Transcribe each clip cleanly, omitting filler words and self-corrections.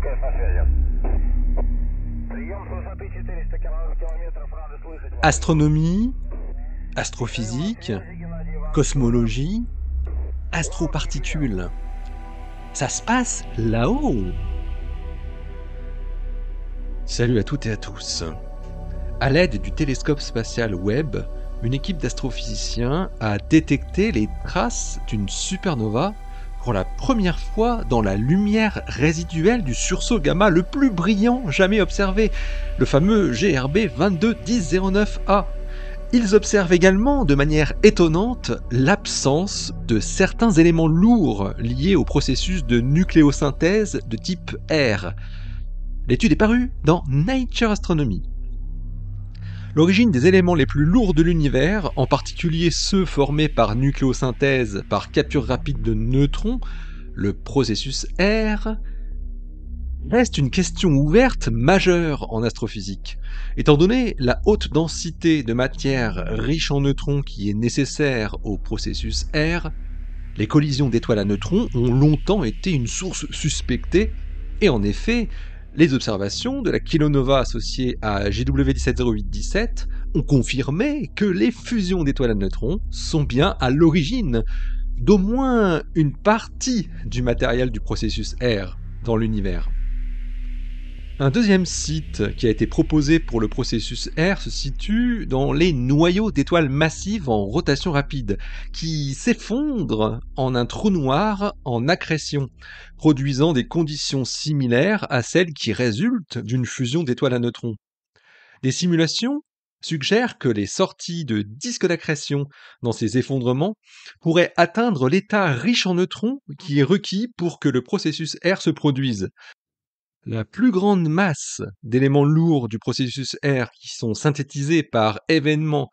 МКС на связи. Прием с высоты 400 километров. Рады слышать вас. Astronomie, astrophysique, cosmologie, astroparticules. Ça se passe là-haut. Salut à toutes et à tous. À l'aide du télescope spatial Webb, une équipe d'astrophysiciens a détecté les traces d'une supernova pour la première fois dans la lumière résiduelle du sursaut gamma le plus brillant jamais observé, le fameux GRB 221009A. Ils observent également, de manière étonnante, l'absence de certains éléments lourds liés au processus de nucléosynthèse de type R. L'étude est parue dans Nature Astronomy. L'origine des éléments les plus lourds de l'univers, en particulier ceux formés par nucléosynthèse par capture rapide de neutrons, le processus R, reste une question ouverte majeure en astrophysique. Étant donné la haute densité de matière riche en neutrons qui est nécessaire au processus R, les collisions d'étoiles à neutrons ont longtemps été une source suspectée, et en effet, les observations de la kilonova associée à JW 170817 ont confirmé que les fusions d'étoiles à neutrons sont bien à l'origine d'au moins une partie du matériel du processus R dans l'univers. Un deuxième site qui a été proposé pour le processus R se situe dans les noyaux d'étoiles massives en rotation rapide, qui s'effondrent en un trou noir en accrétion, produisant des conditions similaires à celles qui résultent d'une fusion d'étoiles à neutrons. Des simulations suggèrent que les sorties de disques d'accrétion dans ces effondrements pourraient atteindre l'état riche en neutrons qui est requis pour que le processus R se produise. La plus grande masse d'éléments lourds du processus R qui sont synthétisés par événement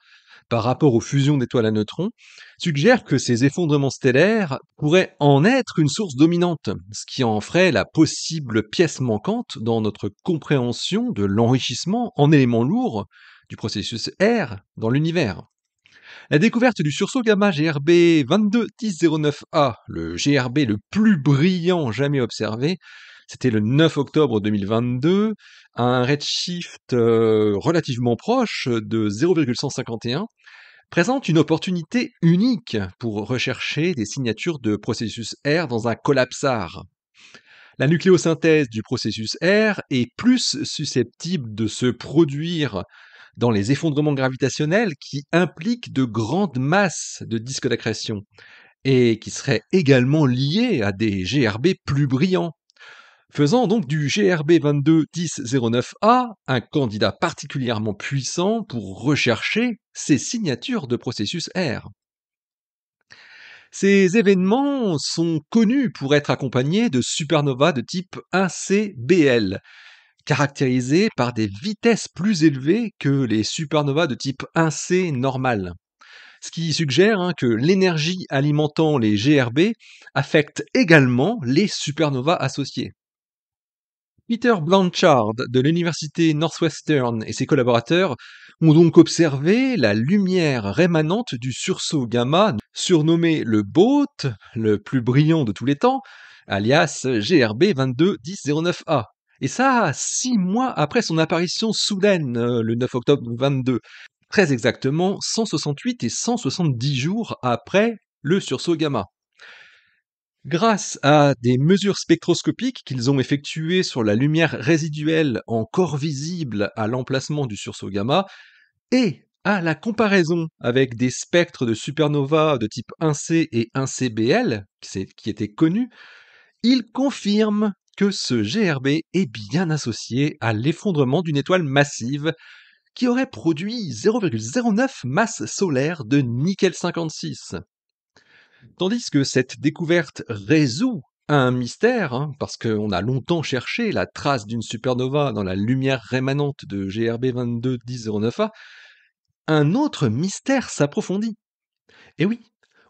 par rapport aux fusions d'étoiles à neutrons suggère que ces effondrements stellaires pourraient en être une source dominante, ce qui en ferait la possible pièce manquante dans notre compréhension de l'enrichissement en éléments lourds du processus R dans l'univers. La découverte du sursaut gamma GRB 221009A, le GRB le plus brillant jamais observé, c'était le 9 octobre 2022, à un redshift relativement proche de 0,151, présente une opportunité unique pour rechercher des signatures de processus R dans un collapsar. La nucléosynthèse du processus R est plus susceptible de se produire dans les effondrements gravitationnels qui impliquent de grandes masses de disques d'accrétion et qui seraient également liés à des GRB plus brillants, faisant donc du GRB 221009A un candidat particulièrement puissant pour rechercher ces signatures de processus R. Ces événements sont connus pour être accompagnés de supernovas de type 1CBL, caractérisées par des vitesses plus élevées que les supernovas de type 1C normal. Ce qui suggère que l'énergie alimentant les GRB affecte également les supernovas associées. Peter Blanchard de l'université Northwestern et ses collaborateurs ont donc observé la lumière rémanente du sursaut gamma, surnommé le BOAT, le plus brillant de tous les temps, alias GRB 221009A. Et ça, 6 mois après son apparition soudaine, le 9 octobre 22, très exactement 168 et 170 jours après le sursaut gamma. Grâce à des mesures spectroscopiques qu'ils ont effectuées sur la lumière résiduelle encore visible à l'emplacement du sursaut gamma, et à la comparaison avec des spectres de supernova de type 1C et 1CBL, qui étaient connus, ils confirment que ce GRB est bien associé à l'effondrement d'une étoile massive qui aurait produit 0,09 masse solaire de nickel 56. Tandis que cette découverte résout un mystère, parce qu'on a longtemps cherché la trace d'une supernova dans la lumière rémanente de GRB 221009A, un autre mystère s'approfondit. Et oui,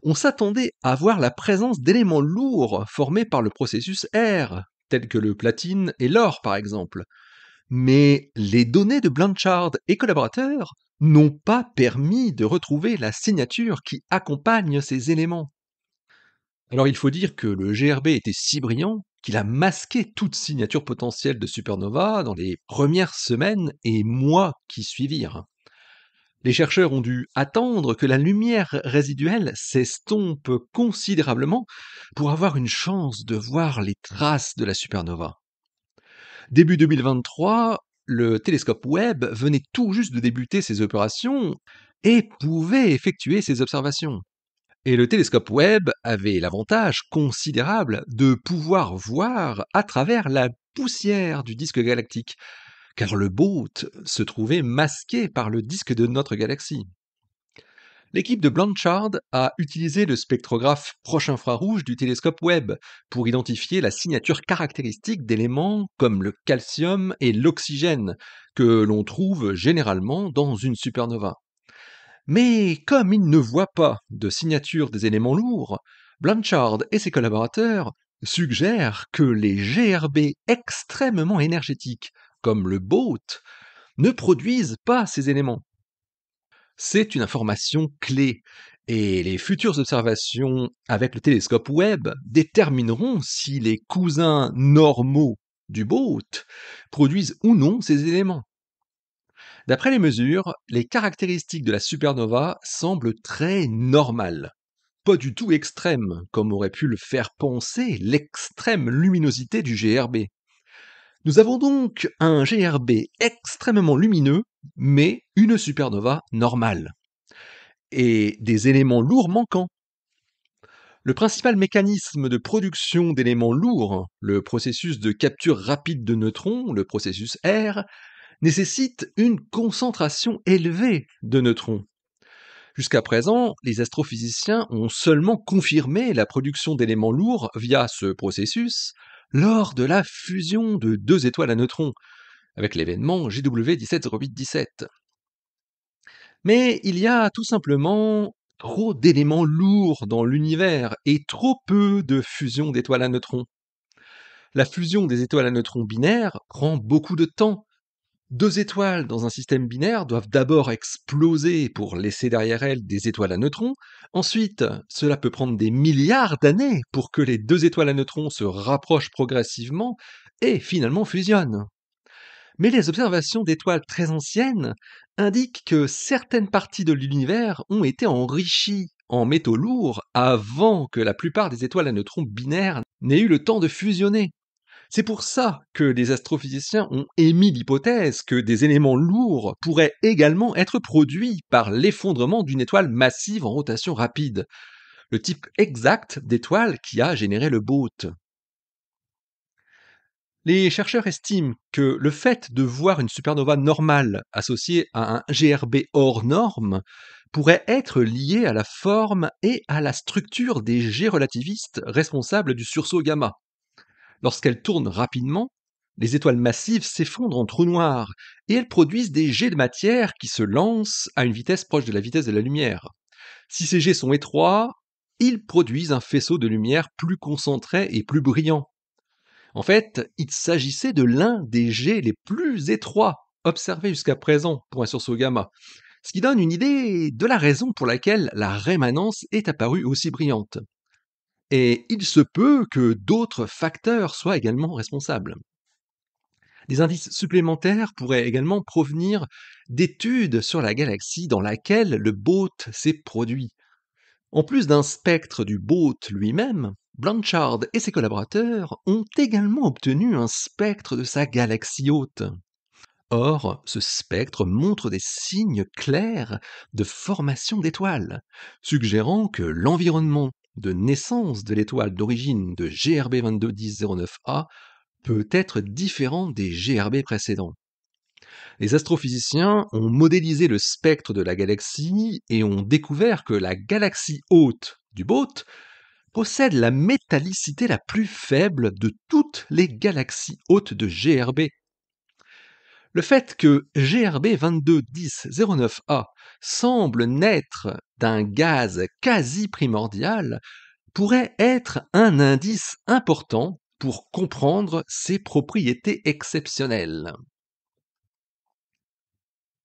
on s'attendait à voir la présence d'éléments lourds formés par le processus R, tels que le platine et l'or par exemple. Mais les données de Blanchard et collaborateurs n'ont pas permis de retrouver la signature qui accompagne ces éléments. Alors il faut dire que le GRB était si brillant qu'il a masqué toute signature potentielle de supernova dans les premières semaines et mois qui suivirent. Les chercheurs ont dû attendre que la lumière résiduelle s'estompe considérablement pour avoir une chance de voir les traces de la supernova. Début 2023, le télescope Webb venait tout juste de débuter ses opérations et pouvait effectuer ses observations. Et le télescope Webb avait l'avantage considérable de pouvoir voir à travers la poussière du disque galactique, car le BOAT se trouvait masqué par le disque de notre galaxie. L'équipe de Blanchard a utilisé le spectrographe proche infrarouge du télescope Webb pour identifier la signature caractéristique d'éléments comme le calcium et l'oxygène que l'on trouve généralement dans une supernova. Mais comme il ne voit pas de signature des éléments lourds, Blanchard et ses collaborateurs suggèrent que les GRB extrêmement énergétiques, comme le BOAT, ne produisent pas ces éléments. C'est une information clé, et les futures observations avec le télescope Webb détermineront si les cousins normaux du BOAT produisent ou non ces éléments. D'après les mesures, les caractéristiques de la supernova semblent très normales, pas du tout extrêmes, comme aurait pu le faire penser l'extrême luminosité du GRB. Nous avons donc un GRB extrêmement lumineux, mais une supernova normale, et des éléments lourds manquants. Le principal mécanisme de production d'éléments lourds, le processus de capture rapide de neutrons, le processus R, nécessite une concentration élevée de neutrons. Jusqu'à présent, les astrophysiciens ont seulement confirmé la production d'éléments lourds via ce processus lors de la fusion de deux étoiles à neutrons, avec l'événement JW 170817. Mais il y a tout simplement trop d'éléments lourds dans l'univers et trop peu de fusion d'étoiles à neutrons. La fusion des étoiles à neutrons binaires prend beaucoup de temps. Deux étoiles dans un système binaire doivent d'abord exploser pour laisser derrière elles des étoiles à neutrons. Ensuite, cela peut prendre des milliards d'années pour que les deux étoiles à neutrons se rapprochent progressivement et finalement fusionnent. Mais les observations d'étoiles très anciennes indiquent que certaines parties de l'univers ont été enrichies en métaux lourds avant que la plupart des étoiles à neutrons binaires n'aient eu le temps de fusionner. C'est pour ça que les astrophysiciens ont émis l'hypothèse que des éléments lourds pourraient également être produits par l'effondrement d'une étoile massive en rotation rapide, le type exact d'étoile qui a généré le BOAT. Les chercheurs estiment que le fait de voir une supernova normale associée à un GRB hors norme pourrait être lié à la forme et à la structure des jets relativistes responsables du sursaut gamma. Lorsqu'elles tournent rapidement, les étoiles massives s'effondrent en trous noirs et elles produisent des jets de matière qui se lancent à une vitesse proche de la vitesse de la lumière. Si ces jets sont étroits, ils produisent un faisceau de lumière plus concentré et plus brillant. En fait, il s'agissait de l'un des jets les plus étroits observés jusqu'à présent pour un sursaut gamma, ce qui donne une idée de la raison pour laquelle la rémanence est apparue aussi brillante. Et il se peut que d'autres facteurs soient également responsables. Des indices supplémentaires pourraient également provenir d'études sur la galaxie dans laquelle le BOAT s'est produit. En plus d'un spectre du BOAT lui-même, Blanchard et ses collaborateurs ont également obtenu un spectre de sa galaxie hôte. Or, ce spectre montre des signes clairs de formation d'étoiles, suggérant que l'environnement de naissance de l'étoile d'origine de GRB 221009A peut être différent des GRB précédents. Les astrophysiciens ont modélisé le spectre de la galaxie et ont découvert que la galaxie hôte du BOAT possède la métallicité la plus faible de toutes les galaxies hôtes de GRB. Le fait que GRB 221009A semble naître d'un gaz quasi primordial pourrait être un indice important pour comprendre ses propriétés exceptionnelles.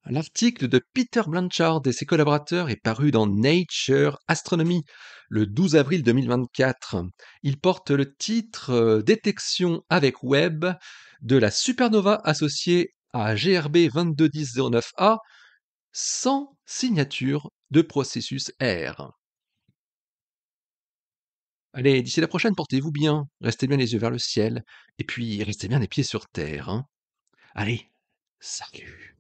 L'article de Peter Blanchard et ses collaborateurs est paru dans Nature Astronomy le 12 avril 2024. Il porte le titre Détection avec Webb de la supernova associée à GRB 221009A sans signature de processus R. Allez, d'ici la prochaine, portez-vous bien, restez bien les yeux vers le ciel, et puis restez bien les pieds sur terre. Hein. Allez, salut.